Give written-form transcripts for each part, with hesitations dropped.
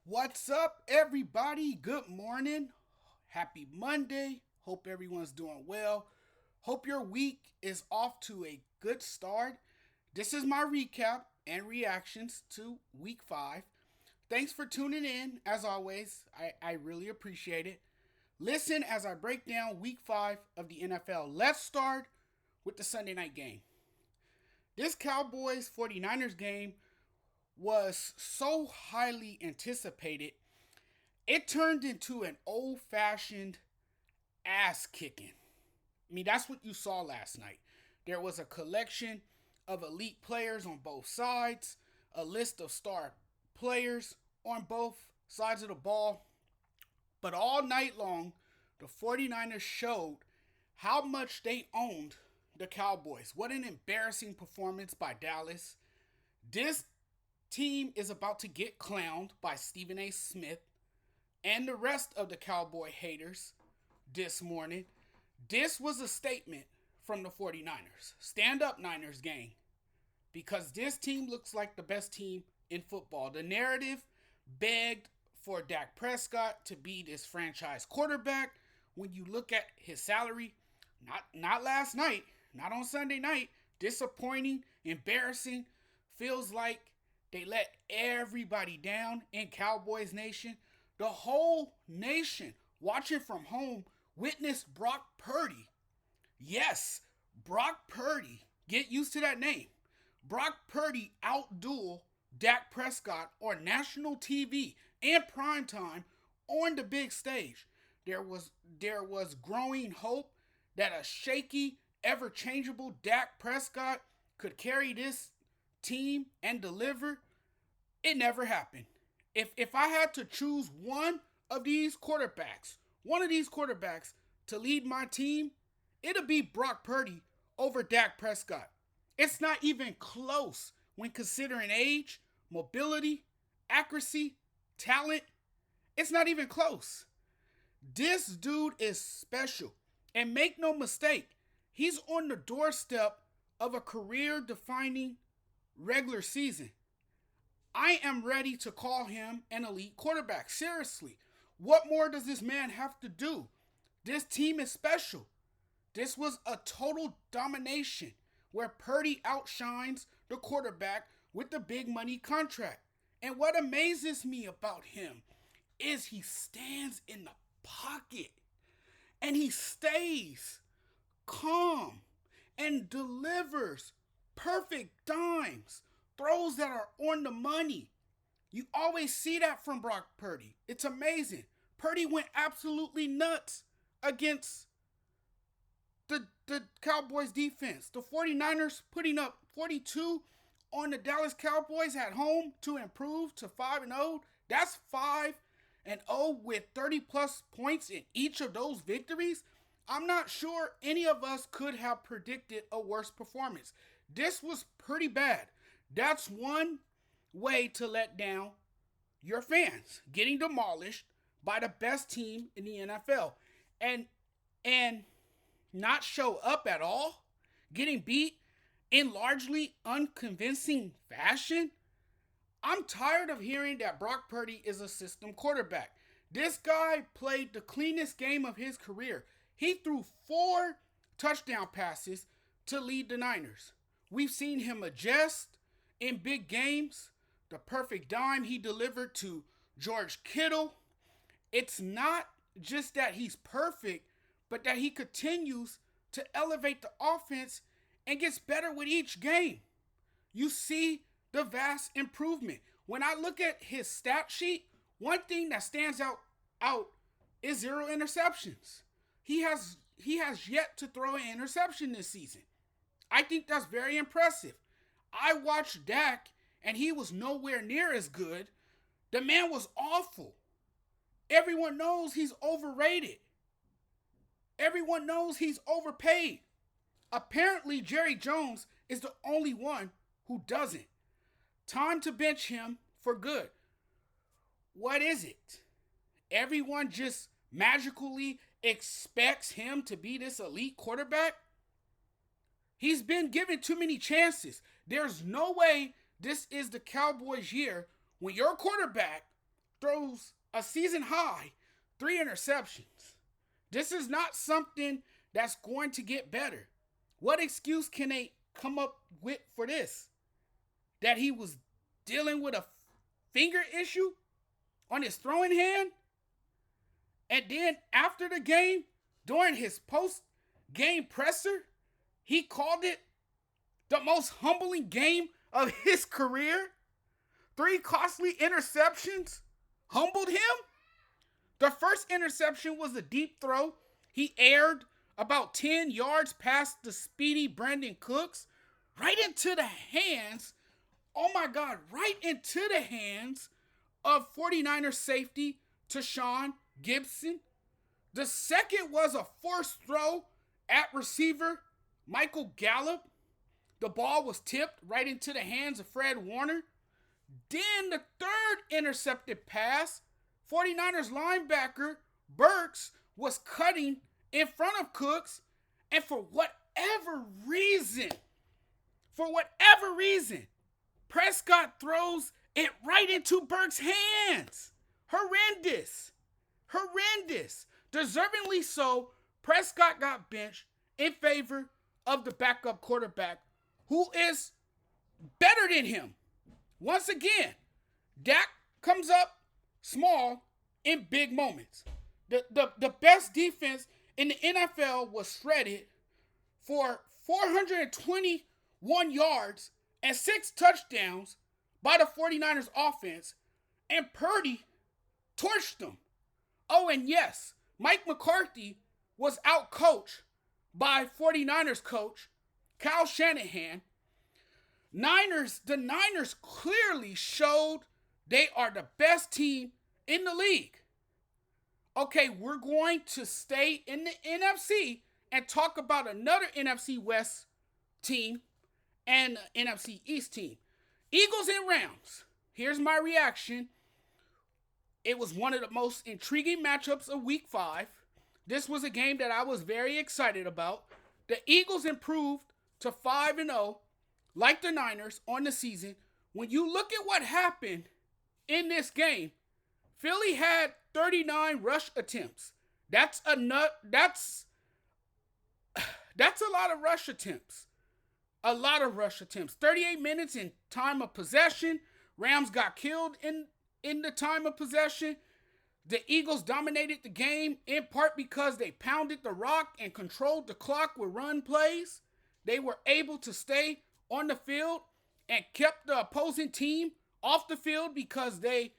What's up, everybody? Good morning. Happy Monday. Hope everyone's doing well. Hope your week is off to a good start. This is my recap and reactions to week 5. Thanks for tuning in, as always. I really appreciate it. Listen as I break down week 5 of the NFL. Let's start with the Sunday night game. This Cowboys 49ers game was so highly anticipated, it turned into an old fashioned ass kicking. I mean, that's what you saw last night. There was a collection of elite players on both sides, a list of star players on both sides of the ball. But all night long, the 49ers showed how much they owned the Cowboys. What an embarrassing performance by Dallas. This team is about to get clowned by Stephen A. Smith and the rest of the Cowboy haters this morning. This was a statement from the 49ers. Stand up, Niners gang, because this team looks like the best team in football. The narrative begged for Dak Prescott to be this franchise quarterback. When you look at his salary, not last night, not on Sunday night, disappointing, embarrassing, feels like they let everybody down in Cowboys Nation. The whole nation watching from home witnessed Brock Purdy. Yes, Brock Purdy. Get used to that name. Brock Purdy outduel Dak Prescott on national TV and primetime on the big stage. There was growing hope that a shaky, ever changeable Dak Prescott could carry this team and deliver. It never happened. If I had to choose one of these quarterbacks to lead my team, it'll be Brock Purdy over Dak Prescott. It's not even close when considering age, mobility, accuracy, talent. It's not even close. This dude is special. And make no mistake, he's on the doorstep of a career defining regular season. I am ready to call him an elite quarterback. Seriously. What more does this man have to do? This team is special. This was a total domination where Purdy outshines the quarterback with the big money contract. And what amazes me about him is he stands in the pocket and he stays calm and delivers perfect dimes, throws that are on the money. You always see that from Brock Purdy. It's amazing. Purdy went absolutely nuts against the Cowboys defense. The 49ers putting up 42 on the Dallas Cowboys at home to improve to 5-0. That's 5-0 with 30 plus points in each of those victories. I'm not sure any of us could have predicted a worse performance. This was pretty bad. That's one way to let down your fans, getting demolished by the best team in the NFL. And not show up at all, getting beat in largely unconvincing fashion. I'm tired of hearing that Brock Purdy is a system quarterback. This guy played the cleanest game of his career. He threw 4 touchdown passes to lead the Niners. We've seen him adjust in big games. The perfect dime he delivered to George Kittle. It's not just that he's perfect, but that he continues to elevate the offense and gets better with each game. You see the vast improvement. When I look at his stat sheet, one thing that stands out is 0 interceptions. He has yet to throw an interception this season. I think that's very impressive. I watched Dak and he was nowhere near as good. The man was awful. Everyone knows he's overrated. Everyone knows he's overpaid. Apparently, Jerry Jones is the only one who doesn't. Time to bench him for good. What is it? Everyone just magically expects him to be this elite quarterback? He's been given too many chances. There's no way this is the Cowboys' year when your quarterback throws a season high 3 interceptions. This is not something that's going to get better. What excuse can they come up with for this? That he was dealing with a finger issue on his throwing hand? And then after the game, during his post-game presser, he called it the most humbling game of his career. 3 costly interceptions humbled him. The first interception was a deep throw. He aired about 10 yards past the speedy Brandon Cooks, right into the hands, oh my God, right into the hands of 49ers safety Tashaun Gipson. The second was a forced throw at receiver Michael Gallup. The ball was tipped right into the hands of Fred Warner. Then the third intercepted pass, 49ers linebacker Burks was cutting in front of Cooks, and for whatever reason, Prescott throws it right into Burks' hands. Horrendous. Deservingly so, Prescott got benched in favor of the backup quarterback, who is better than him. Once again, Dak comes up small in big moments. The best defense in the NFL was shredded for 421 yards and 6 touchdowns by the 49ers offense, and Purdy torched them. Oh, and yes, Mike McCarthy was outcoached by 49ers coach Kyle Shanahan. The Niners clearly showed they are the best team in the league. Okay, we're going to stay in the NFC and talk about another NFC West team and NFC East team. Eagles and Rams. Here's my reaction. It was one of the most intriguing matchups of Week 5. This was a game that I was very excited about. The Eagles improved to 5-0, like the Niners, on the season. When you look at what happened in this game, Philly had 39 rush attempts. That's a lot of rush attempts. 38 minutes in time of possession. Rams got killed in the time of possession. The Eagles dominated the game in part because they pounded the rock and controlled the clock with run plays. They were able to stay on the field and kept the opposing team off the field because they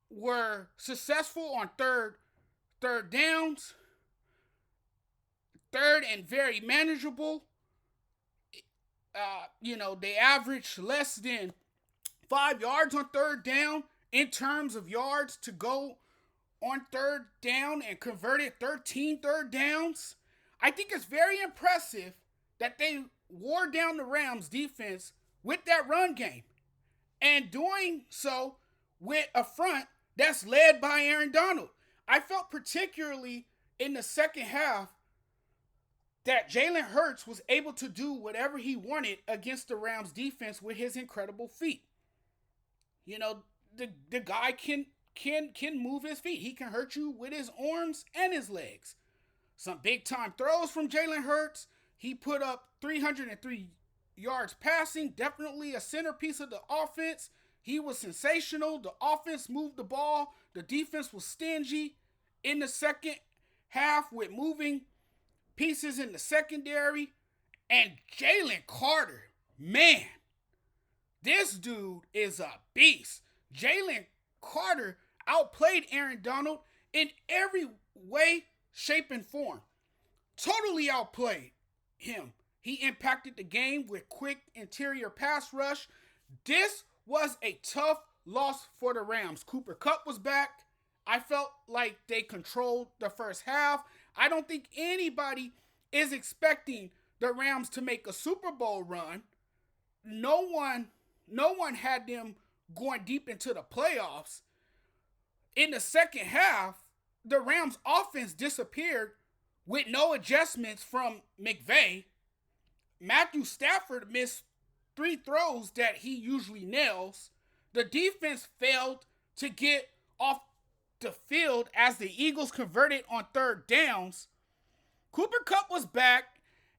were successful on third downs, third and very manageable. They averaged less than 5 yards on third down in terms of yards to go on third down, and converted 13 third downs. I think it's very impressive that they wore down the Rams defense with that run game, and doing so with a front that's led by Aaron Donald. I felt particularly in the second half that Jalen Hurts was able to do whatever he wanted against the Rams defense with his incredible feet. The guy can move his feet. He can hurt you with his arms and his legs. Some big time throws from Jalen Hurts. He put up 303 yards passing, definitely a centerpiece of the offense. He was sensational. The offense moved the ball. The defense was stingy in the second half with moving pieces in the secondary. And Jalen Carter, man, this dude is a beast. Jalen Carter outplayed Aaron Donald in every way, shape, and form. Totally outplayed him. He impacted the game with quick interior pass rush. This was a tough loss for the Rams. Cooper Kupp was back. I felt like they controlled the first half. I don't think anybody is expecting the Rams to make a Super Bowl run. No one had them going deep into the playoffs. In the second half, the Rams offense disappeared with no adjustments from McVay. Matthew Stafford missed 3 throws that he usually nails. The defense failed to get off the field as the Eagles converted on third downs, Cooper Kupp was back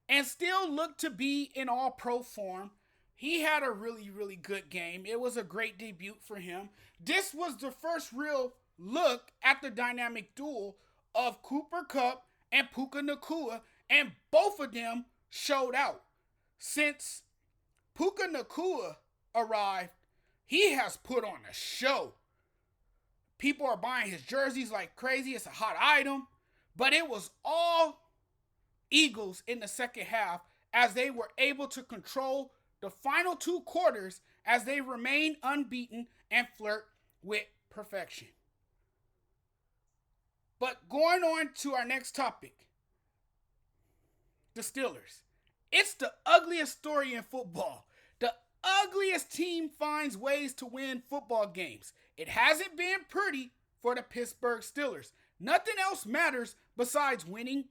and still looked to be in all-pro form. He had a really, really good game. It was a great debut for him. This was the first real look at the dynamic duel of Cooper Kupp and Puka Nacua, and both of them showed out. Since Puka Nacua arrived, he has put on a show. People are buying his jerseys like crazy. It's a hot item. But it was all Eagles in the second half as they were able to control the final 2 quarters as they remain unbeaten and flirt with perfection. But going on to our next topic, the Steelers. It's the ugliest story in football. The ugliest team finds ways to win football games. It hasn't been pretty for the Pittsburgh Steelers. Nothing else matters besides winning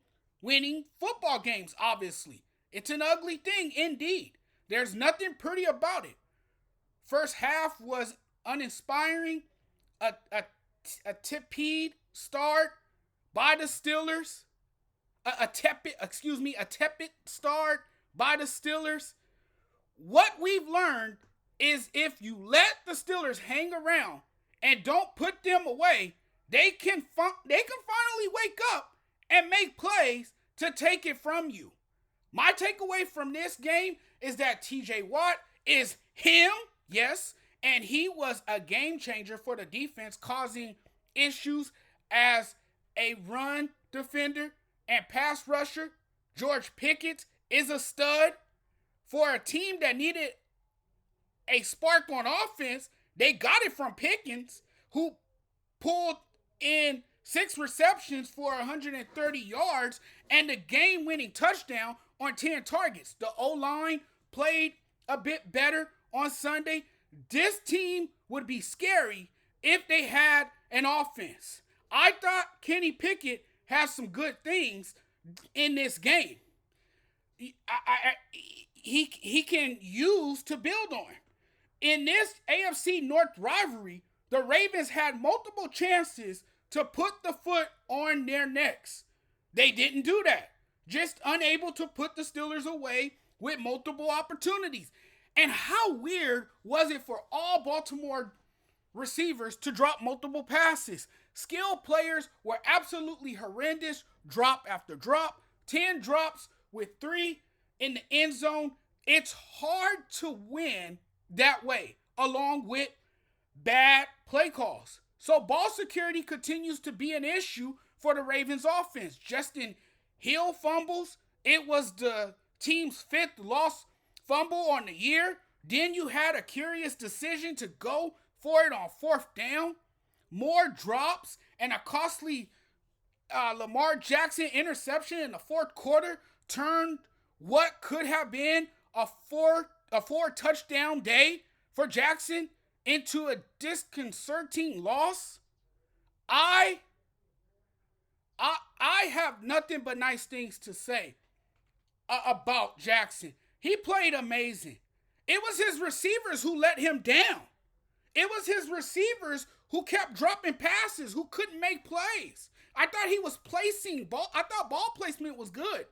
football games, obviously. It's an ugly thing indeed. There's nothing pretty about it. First half was uninspiring. A tepid start by the Steelers. A tepid start by the Steelers. What we've learned is if you let the Steelers hang around and don't put them away, they can finally wake up and make plays to take it from you. My takeaway from this game is that TJ Watt is him, yes, and he was a game changer for the defense, causing issues as a run defender and pass rusher. George Pickens is a stud. For a team that needed a spark on offense, they got it from Pickens, who pulled in 6 receptions for 130 yards and a game-winning touchdown on 10 targets. The O-line played a bit better on Sunday. This team would be scary if they had an offense. I thought Kenny Pickett has some good things in this game. He can use to build on. In this AFC North rivalry, the Ravens had multiple chances to put the foot on their necks. They didn't do that. Just unable to put the Steelers away with multiple opportunities. And how weird was it for all Baltimore receivers to drop multiple passes? Skilled players were absolutely horrendous, drop after drop, 10 drops with 3 in the end zone. It's hard to win that way, along with bad play calls. So ball security continues to be an issue for the Ravens offense. Justin Hill fumbles. It was the team's 5th lost fumble on the year. Then you had a curious decision to go for it on 4th down. More drops and a costly Lamar Jackson interception in the 4th quarter turned what could have been a 4 touchdown day for Jackson into a disconcerting loss. I have nothing but nice things to say about Jackson. He played amazing. It was his receivers who let him down. It was his receivers who kept dropping passes, who couldn't make plays. I thought he was placing ball. I thought ball placement was good.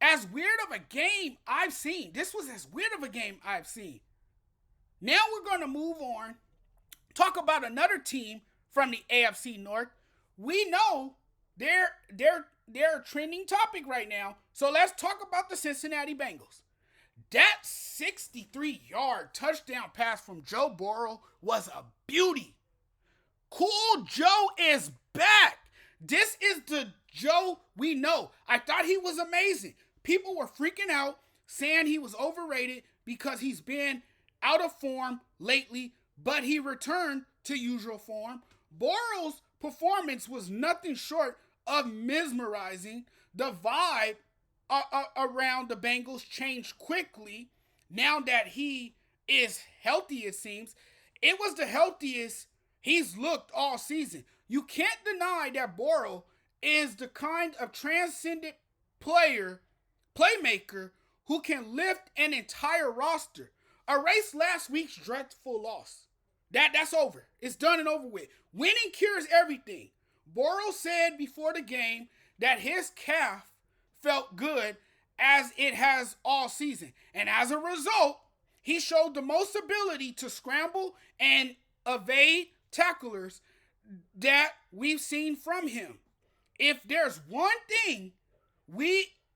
As weird of a game I've seen. This was as weird of a game I've seen. Now we're going to move on. Talk about another team from the AFC North. We know they're a trending topic right now. So let's talk about the Cincinnati Bengals. That 63-yard touchdown pass from Joe Burrow was a beauty. Cool Joe is back. This is the Joe we know. I thought he was amazing. People were freaking out, saying he was overrated because he's been out of form lately, but he returned to usual form. Burrow's performance was nothing short of mesmerizing. The vibe around the Bengals changed quickly now that he is healthy, it seems. It was the healthiest he's looked all season. You can't deny that Burrow is the kind of transcendent playmaker who can lift an entire roster. Erase last week's dreadful loss. That's over. It's done and over with. Winning cures everything. Bortles said before the game that his calf felt good as it has all season. And as a result, he showed the most ability to scramble and evade tacklers that we've seen from him. If there's one thing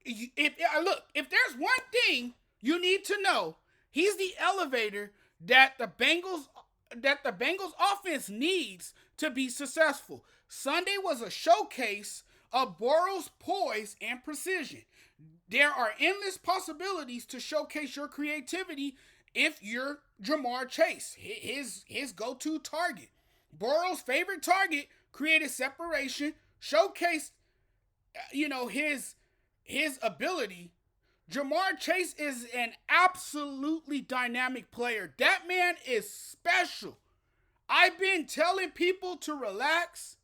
if there's one thing you need to know, he's the elevator that the Bengals offense needs to be successful. Sunday was a showcase of Bortles' poise and precision. There are endless possibilities to showcase your creativity if you're Ja'Marr Chase, his go-to target. Bortles' favorite target created separation, showcased, his ability. Ja'Marr Chase is an absolutely dynamic player. That man is special. I've been telling people to relax.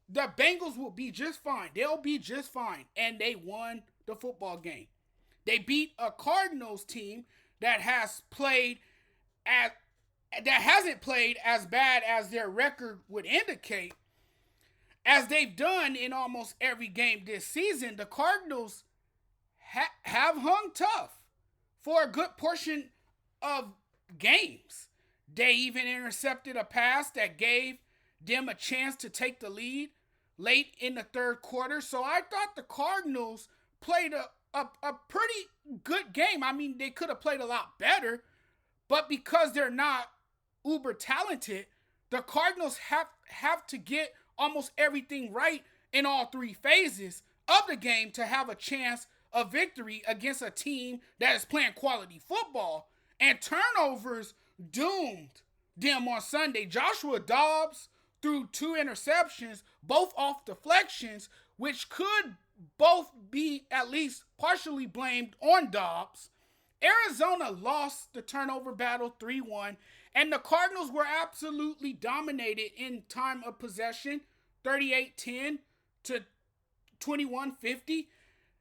The Bengals will be just fine. They'll be just fine. And they won the football game. They beat a Cardinals team that hasn't played as bad as their record would indicate. As they've done in almost every game this season, the Cardinals have hung tough for a good portion of games. They even intercepted a pass that gave them a chance to take the lead late in the third quarter. So I thought the Cardinals played a pretty good game. I mean, they could have played a lot better, but because they're not uber talented, the Cardinals have to get almost everything right in all three phases of the game to have a chance of victory against a team that is playing quality football. And turnovers doomed them on Sunday. Joshua Dobbs threw 2 interceptions, both off deflections, which could both be at least partially blamed on Dobbs. Arizona lost the turnover battle 3-1, and the Cardinals were absolutely dominated in time of possession, 38-10 to 21-50.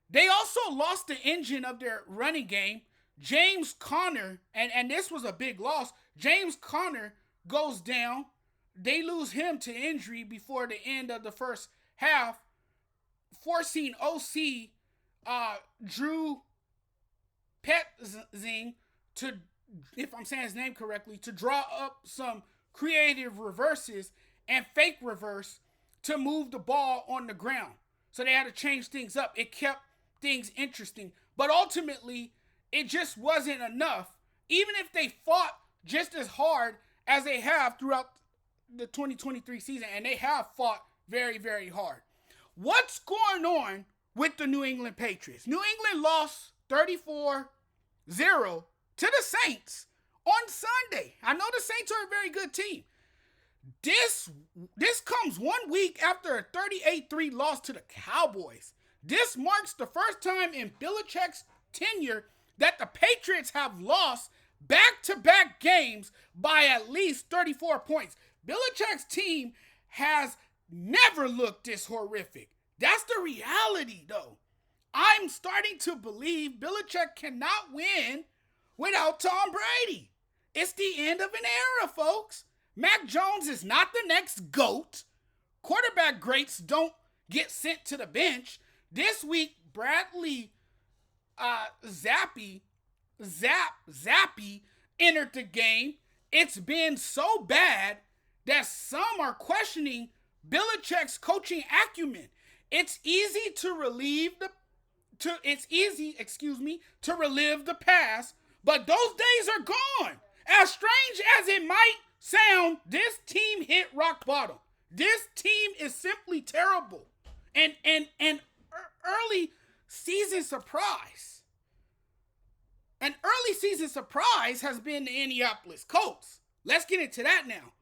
They also lost the engine of their running game. James Conner, and this was a big loss, James Conner goes down. They lose him to injury before the end of the first half, forcing OC Drew Petzing to, if I'm saying his name correctly, to draw up some creative reverses and fake reverse to move the ball on the ground. So they had to change things up. It kept things interesting. But ultimately, it just wasn't enough. Even if they fought just as hard as they have throughout the 2023 season, and they have fought very, very hard. What's going on with the New England Patriots? New England lost 34-0 to the Saints on Sunday. I know the Saints are a very good team. This comes 1 week after a 38-3 loss to the Cowboys. This marks the first time in Belichick's tenure that the Patriots have lost back-to-back games by at least 34 points. Belichick's team has never looked this horrific. That's the reality, though. I'm starting to believe Belichick cannot win without Tom Brady. It's the end of an era, folks. Mac Jones is not the next GOAT. Quarterback greats don't get sent to the bench. This week, Bradley Zappe entered the game. It's been so bad that some are questioning Belichick's coaching acumen. It's easy to relive the past, but those days are gone. As strange as it might sound, this team hit rock bottom. This team is simply terrible. And early season surprise. An early season surprise has been the Indianapolis Colts. Let's get into that now.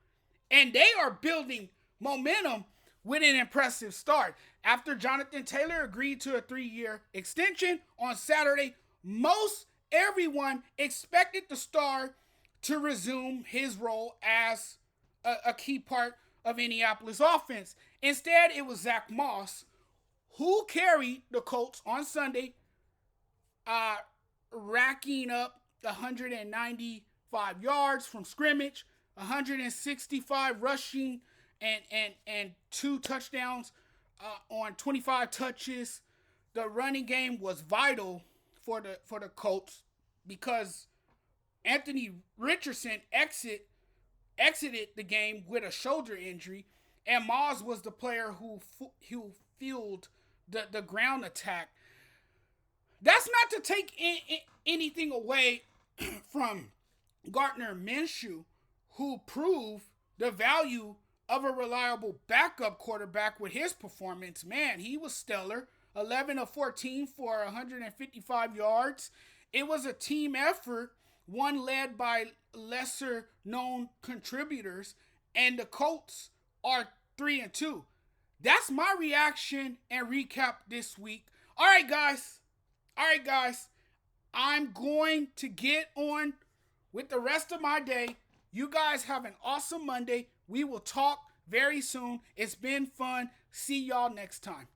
And they are building momentum with an impressive start. After Jonathan Taylor agreed to a 3-year extension on Saturday, most everyone expected the star to resume his role as a key part of Indianapolis offense. Instead, it was Zach Moss who carried the Colts on Sunday, racking up 195 yards from scrimmage, 165 rushing and 2 touchdowns on 25 touches. The running game was vital for the Colts because Anthony Richardson exited the game with a shoulder injury, and Moss was the player who fueled the ground attack. That's not to take anything away from Gardner Minshew, who proved the value of a reliable backup quarterback with his performance. Man, he was stellar. 11 of 14 for 155 yards. It was a team effort, one led by lesser known contributors, and the Colts are 3-2. That's my reaction and recap this week. All right, guys. I'm going to get on with the rest of my day. You guys have an awesome Monday. We will talk very soon. It's been fun. See y'all next time.